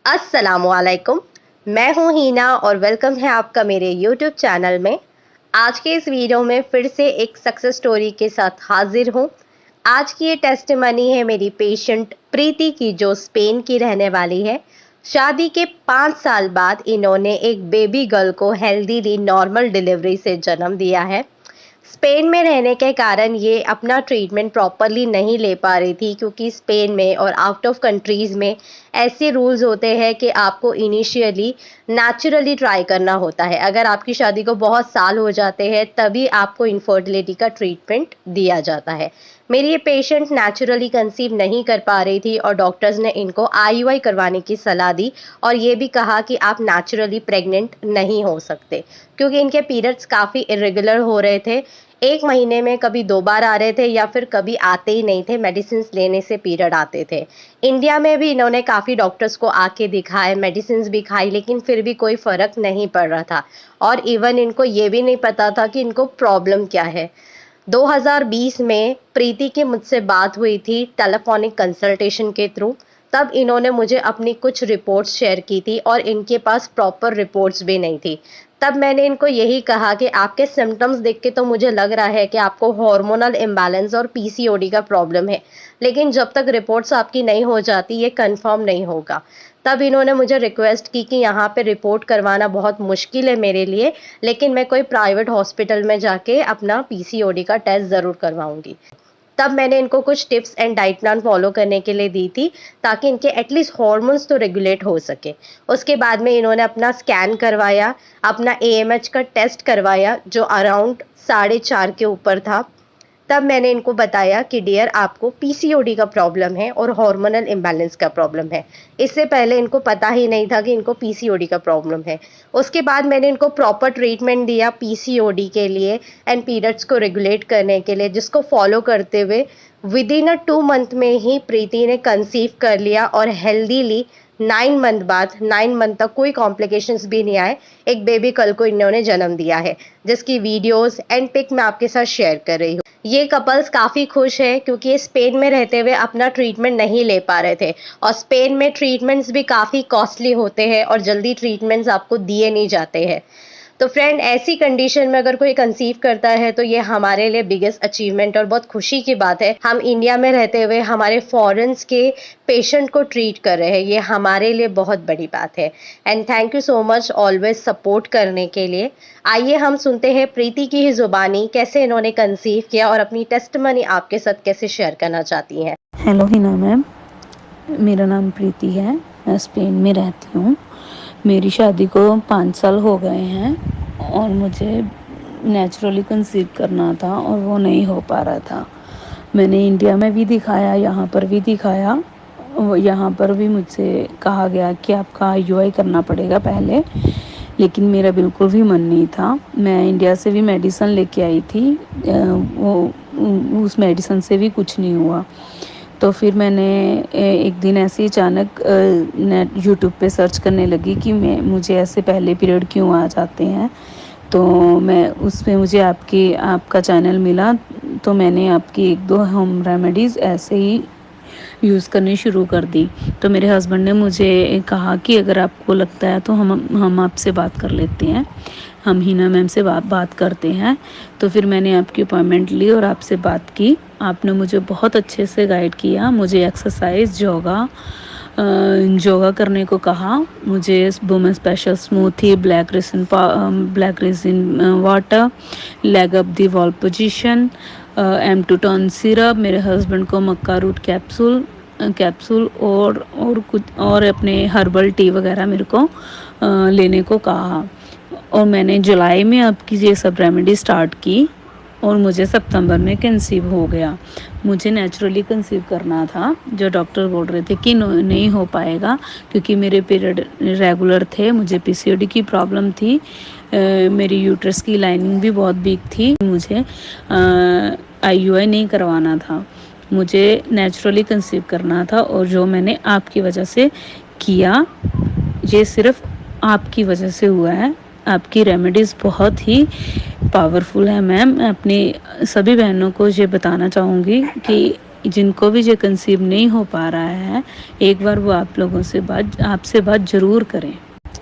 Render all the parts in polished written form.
अस्सलामुअलैकुम। मैं हूँ हीना और वेलकम है आपका मेरे यूट्यूब चैनल में। आज के इस वीडियो में फिर से एक सक्सेस स्टोरी के साथ हाजिर हूँ। आज की ये टेस्टिमनी है मेरी पेशेंट प्रीति की, जो स्पेन की रहने वाली है। शादी के 5 साल बाद इन्होंने एक बेबी गर्ल को हेल्दीली नॉर्मल डिलीवरी से जन्म दिया है। स्पेन में रहने के कारण ये अपना ट्रीटमेंट प्रॉपरली नहीं ले पा रही थी, क्योंकि स्पेन में और आउट ऑफ कंट्रीज़ में ऐसे रूल्स होते हैं कि आपको इनिशियली नेचुरली ट्राई करना होता है। अगर आपकी शादी को बहुत साल हो जाते हैं तभी आपको इनफर्टिलिटी का ट्रीटमेंट दिया जाता है। मेरी ये पेशेंट नेचुरली कंसीव नहीं कर पा रही थी और डॉक्टर्स ने इनको आईयूआई करवाने की सलाह दी और ये भी कहा कि आप नेचुरली प्रेग्नेंट नहीं हो सकते, क्योंकि इनके पीरियड्स काफ़ी इरेगुलर हो रहे थे। 1 महीने में कभी 2 बार आ रहे थे या फिर कभी आते ही नहीं थे, मेडिसिन लेने से पीरियड आते थे। इंडिया में भी इन्होंने काफ़ी डॉक्टर्स को आके दिखाए, मेडिसिन भी खाई, लेकिन फिर भी कोई फ़र्क नहीं पड़ रहा था और इवन इनको ये भी नहीं पता था कि इनको प्रॉब्लम क्या है। 2020 में प्रीति की मुझसे बात हुई थी टेलीफोनिक कंसल्टेशन के थ्रू। तब इन्होंने मुझे अपनी कुछ रिपोर्ट्स शेयर की थी और इनके पास प्रॉपर रिपोर्ट्स भी नहीं थी। तब मैंने इनको यही कहा कि आपके सिम्टम्स देख के तो मुझे लग रहा है कि आपको हार्मोनल इम्बैलेंस और पीसीओडी का प्रॉब्लम है, लेकिन जब तक रिपोर्ट्स आपकी नहीं हो जाती ये कंफर्म नहीं होगा। तब इन्होंने मुझे रिक्वेस्ट की कि यहाँ पे रिपोर्ट करवाना बहुत मुश्किल है मेरे लिए, लेकिन मैं कोई प्राइवेट हॉस्पिटल में जाके अपना पीसीओडी का टेस्ट ज़रूर करवाऊंगी। तब मैंने इनको कुछ tips and diet plan follow करने के लिए दी थी, ताकि इनके एटलीस्ट हार्मोन्स तो रेगुलेट हो सके। उसके बाद में इन्होंने अपना स्कैन करवाया, अपना एएमएच का टेस्ट करवाया जो अराउंड 4.5 के ऊपर था। तब मैंने इनको बताया कि डियर, आपको पीसीओडी का प्रॉब्लम है और हार्मोनल इम्बैलेंस का प्रॉब्लम है। इससे पहले इनको पता ही नहीं था कि इनको पीसीओडी का प्रॉब्लम है। उसके बाद मैंने इनको प्रॉपर ट्रीटमेंट दिया पीसीओडी के लिए एंड पीरियड्स को रेगुलेट करने के लिए, जिसको फॉलो करते हुए विद इन 2 मंथ में ही प्रीति ने कंसीव कर लिया और हेल्दीली 9 मंथ बाद, 9 मंथ तक कोई कॉम्प्लिकेशंस भी नहीं आए, एक बेबी कल को इन्होंने जन्म दिया है, जिसकी वीडियोस एंड पिक मैं आपके साथ शेयर कर रही हूँ। ये कपल्स काफ़ी खुश है क्योंकि ये स्पेन में रहते हुए अपना ट्रीटमेंट नहीं ले पा रहे थे और स्पेन में ट्रीटमेंट्स भी काफ़ी कॉस्टली होते हैं और जल्दी ट्रीटमेंट्स आपको दिए नहीं जाते हैं। तो फ्रेंड, ऐसी कंडीशन में अगर कोई कंसीव करता है तो ये हमारे लिए बिगेस्ट अचीवमेंट और बहुत खुशी की बात है। हम इंडिया में रहते हुए हमारे फॉरेन्स के पेशेंट को ट्रीट कर रहे हैं, ये हमारे लिए बहुत बड़ी बात है। And thank you so much always support करने के लिए। आइए हम सुनते हैं प्रीति की ही जुबानी कैसे इन्होंने कंसीव किया और अपनी टेस्टमनी आपके साथ कैसे शेयर करना चाहती हैं। हेलो हिना मैम, मेरा नाम प्रीति है, मैं स्पेन में रहती हूँ। मेरी शादी को 5 साल हो गए हैं और मुझे नेचुरली कंसीव करना था और वो नहीं हो पा रहा था। मैंने इंडिया में भी दिखाया, यहाँ पर भी दिखाया। यहाँ पर भी मुझसे कहा गया कि आपका आईयूआई करना पड़ेगा पहले, लेकिन मेरा बिल्कुल भी मन नहीं था। मैं इंडिया से भी मेडिसिन लेके आई थी, उस मेडिसिन से भी कुछ नहीं हुआ। तो फिर मैंने एक दिन ऐसे अचानक नेट यूट्यूब पे सर्च करने लगी कि मुझे ऐसे पहले पीरियड क्यों आ जाते हैं। तो मैं उसमें मुझे आपका चैनल मिला, तो मैंने आपकी 1-2 होम रेमेडीज़ ऐसे ही यूज़ करनी शुरू कर दी। तो मेरे हस्बैंड ने मुझे कहा कि अगर आपको लगता है तो हम आपसे बात कर लेते हैं, हम हिना मैम से बात करते हैं। तो फिर मैंने आपकी अपॉइंटमेंट ली और आपसे बात की। आपने मुझे बहुत अच्छे से गाइड किया, मुझे एक्सरसाइज, योगा करने को कहा। मुझे women special smoothie, black raisin water, leg up the wall position, M2 tone syrup, मेरे हस्बैंड को मक्का रूट कैप्सूल और कुछ और अपने हर्बल टी वगैरह मेरे को लेने को कहा। और मैंने जुलाई में आपकी ये सब रेमेडी स्टार्ट की और मुझे सितंबर में कंसीव हो गया। मुझे नेचुरली कंसीव करना था, जो डॉक्टर बोल रहे थे कि नहीं हो पाएगा क्योंकि मेरे पीरियड रेगुलर थे, मुझे पीसीओडी की प्रॉब्लम थी, मेरी यूट्रस की लाइनिंग भी बहुत वीक थी, मुझे आईयूआई नहीं करवाना था, मुझे नेचुरली कंसीव करना था। और जो मैंने आपकी वजह से किया, ये सिर्फ आपकी वजह से हुआ है। आपकी रेमेडीज़ बहुत ही पावरफुल है मैम। मैं अपनी सभी बहनों को ये बताना चाहूँगी कि जिनको भी ये कंसीव नहीं हो पा रहा है, एक बार वो आप लोगों से आपसे बात ज़रूर करें।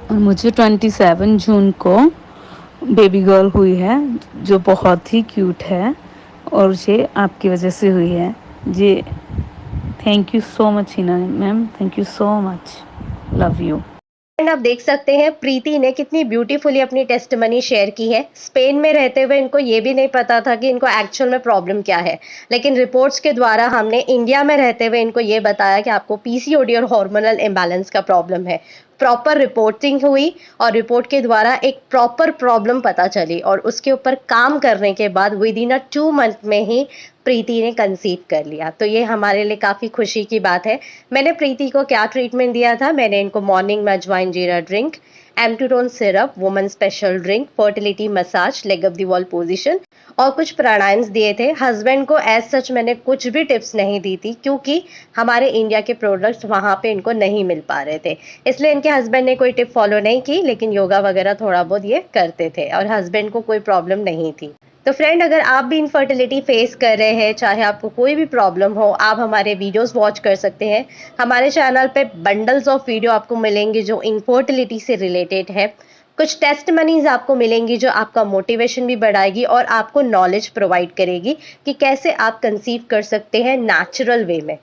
और मुझे 27 जून को बेबी गर्ल हुई है जो बहुत ही क्यूट है, और ये आपकी वजह से हुई है। जी, thank you so much Hina ma'am, thank you so much, love you. And आप देख सकते हैं प्रीति ने कितनी ब्यूटीफुली अपनी टेस्टमनी शेयर की है। स्पेन में रहते हुए इनको ये भी नहीं पता था कि इनको एक्चुअल में प्रॉब्लम क्या है, लेकिन रिपोर्ट्स के द्वारा हमने इंडिया में रहते हुए इनको ये बताया कि आपको पीसीओडी और हार्मोनल इम्बैलेंस का प्रॉब्लम है। प्रॉपर रिपोर्टिंग हुई और रिपोर्ट के द्वारा एक प्रॉपर प्रॉब्लम पता चली, और उसके ऊपर काम करने के बाद विद इन 2 मंथ में ही प्रीति ने कंसीव कर लिया। तो ये हमारे लिए काफ़ी खुशी की बात है। मैंने प्रीति को क्या ट्रीटमेंट दिया था, मैंने इनको मॉर्निंग में अजवाइन जीरा ड्रिंक, एम्टूटोन syrup, women special drink, fertility massage, leg of the wall position और कुछ प्राणायाम्स दिए थे। हस्बैंड को एज सच मैंने कुछ भी टिप्स नहीं दी थी, क्योंकि हमारे इंडिया के प्रोडक्ट्स वहाँ पे इनको नहीं मिल पा रहे थे, इसलिए इनके हस्बैंड ने कोई टिप फॉलो नहीं की, लेकिन योगा वगैरह थोड़ा बहुत ये करते थे और हस्बैंड को कोई प्रॉब्लम नहीं थी। तो फ्रेंड, अगर आप भी इनफर्टिलिटी फेस कर रहे हैं, चाहे आपको कोई भी प्रॉब्लम हो, आप हमारे वीडियोस वॉच कर सकते हैं। हमारे चैनल पे बंडल्स ऑफ वीडियो आपको मिलेंगे जो इनफर्टिलिटी से रिलेटेड है। कुछ टेस्टमनीज आपको मिलेंगी जो आपका मोटिवेशन भी बढ़ाएगी और आपको नॉलेज प्रोवाइड करेगी कि कैसे आप कंसीव कर सकते हैं नेचुरल वे में।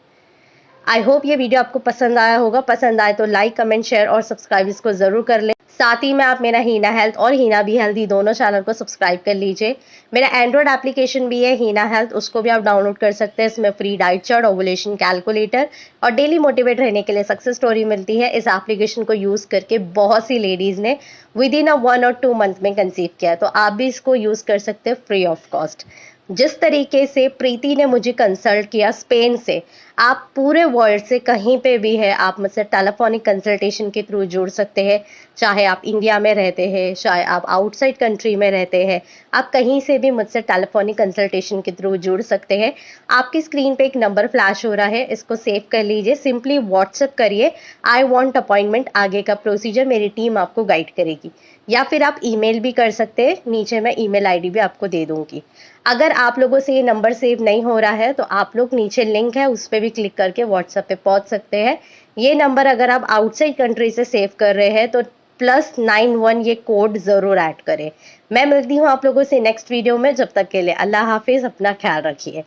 आई होप ये वीडियो आपको पसंद आया होगा। पसंद आए तो लाइक, कमेंट, शेयर और सब्सक्राइब इसको जरूर कर लें। साथ ही में आप मेरा हीना हेल्थ और हीना बी हेल्थी दोनों चैनल को सब्सक्राइब कर लीजिए। मेरा एंड्रॉयड एप्लीकेशन भी है हीना हेल्थ, उसको भी आप डाउनलोड कर सकते हैं। इसमें free diet chart, ovulation calculator और डेली मोटिवेट रहने के लिए सक्सेस स्टोरी मिलती है। इस एप्लीकेशन को यूज करके बहुत सी लेडीज ने विद इन 1 और 2 मंथ में कंसीव किया है, तो आप भी इसको यूज कर सकते हैं फ्री ऑफ कॉस्ट। जिस तरीके से प्रीति ने मुझे कंसल्ट किया स्पेन से, आप पूरे वर्ल्ड से कहीं पे भी है, आप मुझसे टेलीफोनिक कंसल्टेशन के थ्रू जुड़ सकते हैं। चाहे आप इंडिया में रहते हैं, चाहे आप आउटसाइड कंट्री में रहते हैं, आप कहीं से भी मुझसे टेलीफोनिक कंसल्टेशन के थ्रू जुड़ सकते हैं। आपकी स्क्रीन पे एक नंबर फ्लैश हो रहा है, इसको सेव कर लीजिए। सिंपली व्हाट्सएप करिए आई वांट अपॉइंटमेंट, आगे का प्रोसीजर मेरी टीम आपको गाइड करेगी, या फिर आप ईमेल भी कर सकते हैं। नीचे मैं ईमेल आईडी भी आपको दे दूंगी। अगर आप लोगों से ये नंबर सेव नहीं हो रहा है तो आप लोग नीचे लिंक है उस पर भी क्लिक करके व्हाट्सएप पे पहुंच सकते हैं। ये नंबर अगर आप आउटसाइड कंट्री से सेव कर रहे हैं तो +91 ये कोड जरूर ऐड करें। मैं मिलती हूँ आप लोगों से नेक्स्ट वीडियो में। जब तक के लिए अल्लाह हाफिज, अपना ख्याल रखिए।